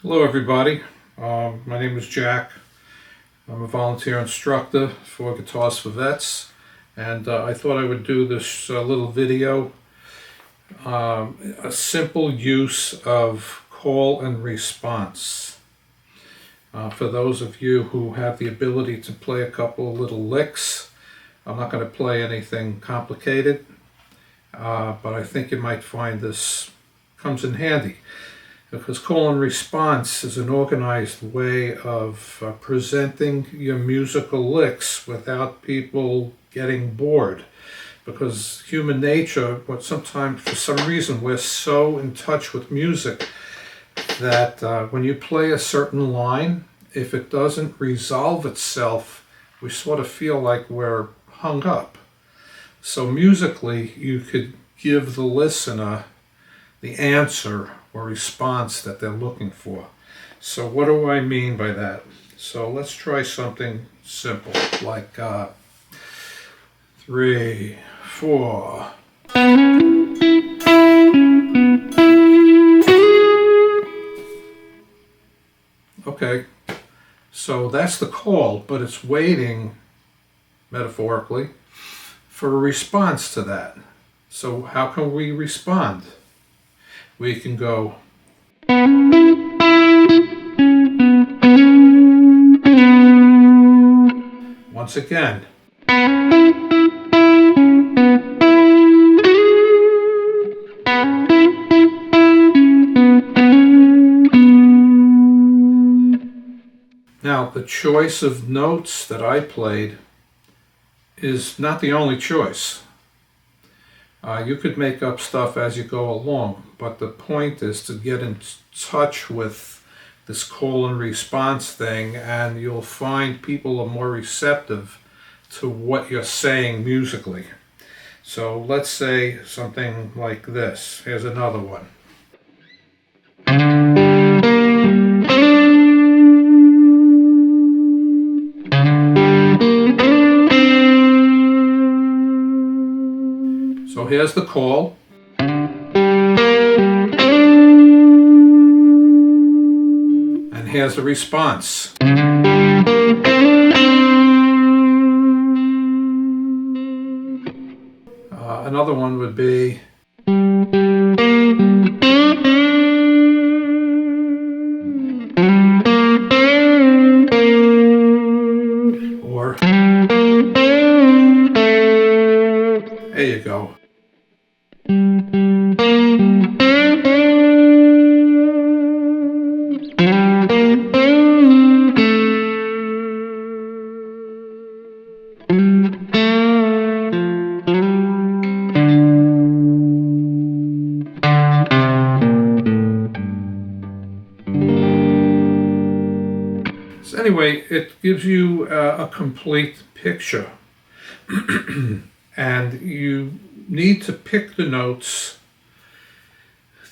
Hello everybody, my name is Jack. I'm a volunteer instructor for Guitars for Vets, and I thought I would do this little video, a simple use of call and response. For those of you who have the ability to play a couple of little licks, I'm not going to play anything complicated, but I think you might find this comes in handy. Because call and response is an organized way of presenting your musical licks without people getting bored. Because human nature, sometimes for some reason we're so in touch with music that when you play a certain line, if it doesn't resolve itself, we sort of feel like we're hung up. So musically, you could give the listener the answer or response that they're looking for. So what do I mean by that? So let's try something simple like 3, 4. Okay, so that's the call, but it's waiting, metaphorically, for a response to that. So how can we respond? We can go once again. Now, the choice of notes that I played is not the only choice. You could make up stuff as you go along, but the point is to get in touch with this call and response thing, and you'll find people are more receptive to what you're saying musically. So let's say something like this. Here's another one. So here's the call. And here's the response. Another one would be or there you go. So anyway, it gives you a complete picture. And you need to pick the notes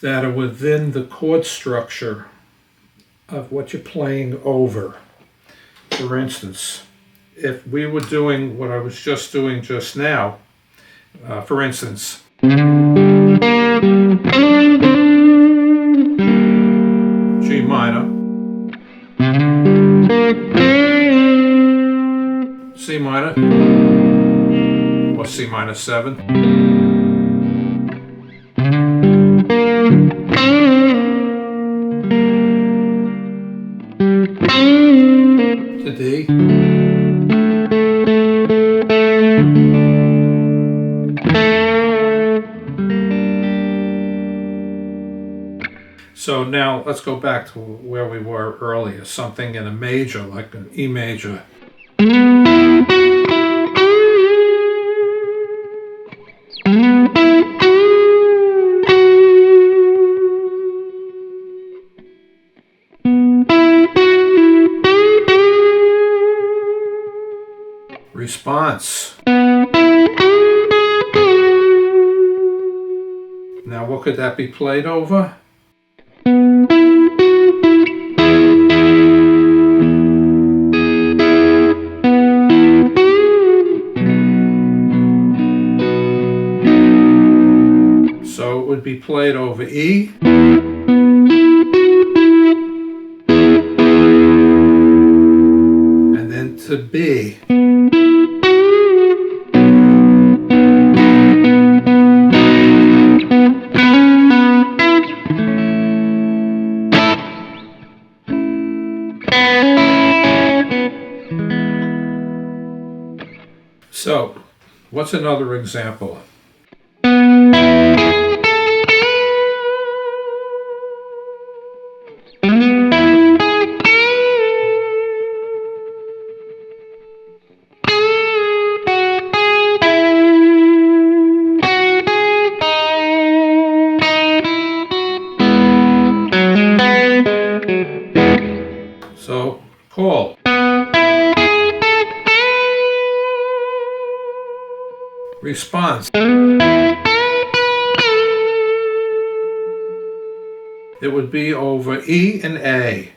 that are within the chord structure of what you're playing over. For instance, if we were doing what I was just doing just now, for instance, G minor, C minor, or C minor 7, to D, so now let's go back to where we were earlier, something in a major, like an E major. Response. Now what could that be played over? So it would be played over E, to B. So, what's another example? So, call. Response. It would be over E and A.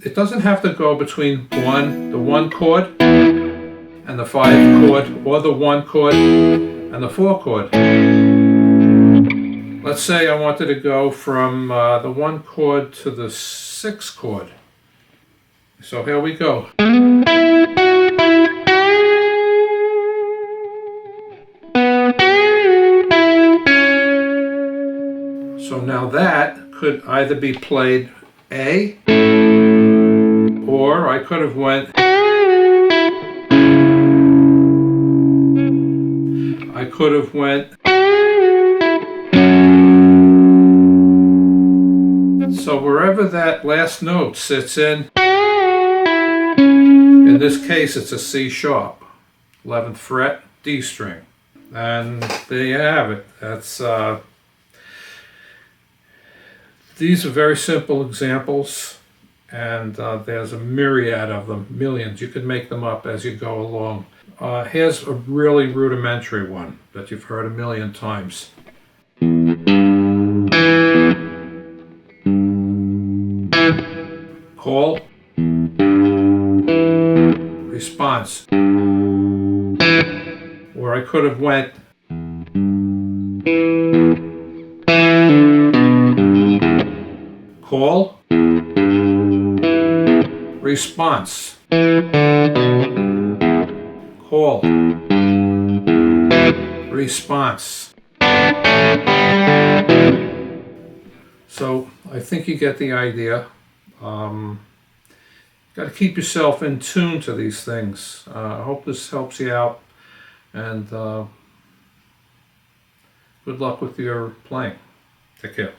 It doesn't have to go between the one chord and the 5 chord, or the 1 chord and the 4 chord. Let's say I wanted to go from the 1 chord to the 6 chord. So here we go. So now that could either be played A, or I could have went, so wherever that last note sits in this case it's a C sharp, 11th fret, D string. And there you have it. That's these are very simple examples, and there's a myriad of them, millions. You could make them up as you go along. Here's a really rudimentary one that you've heard a million times. Call, response. Or I could have went call, response, call, response. So I think you get the idea. Got to keep yourself in tune to these things. I hope this helps you out, and good luck with your playing. Take care.